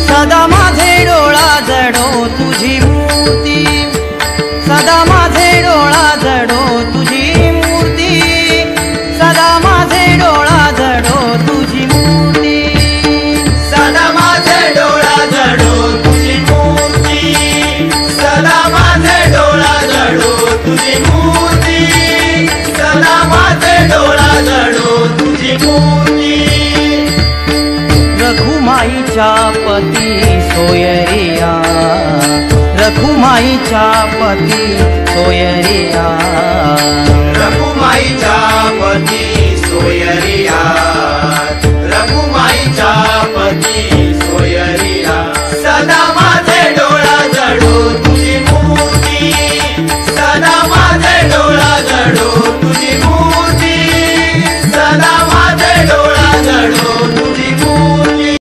सदा माझे डोळा जडो तुझी मूर्ती, सदा माझे डोळा जडो तुझी मूर्ती, सदा माझे डोळा जडो तुझी मूर्ती, सदा माझे डोळा जडो तुझी मूर्ती, सदा माझे डोळा जडो तुझी मूर्ती, सदा माझे डोळा जडो तुझी मूर्ती। रखुमाईच्या पती सोयरिया, रखुमाईच्या पती सोयरिया, रखुमाईच्या पती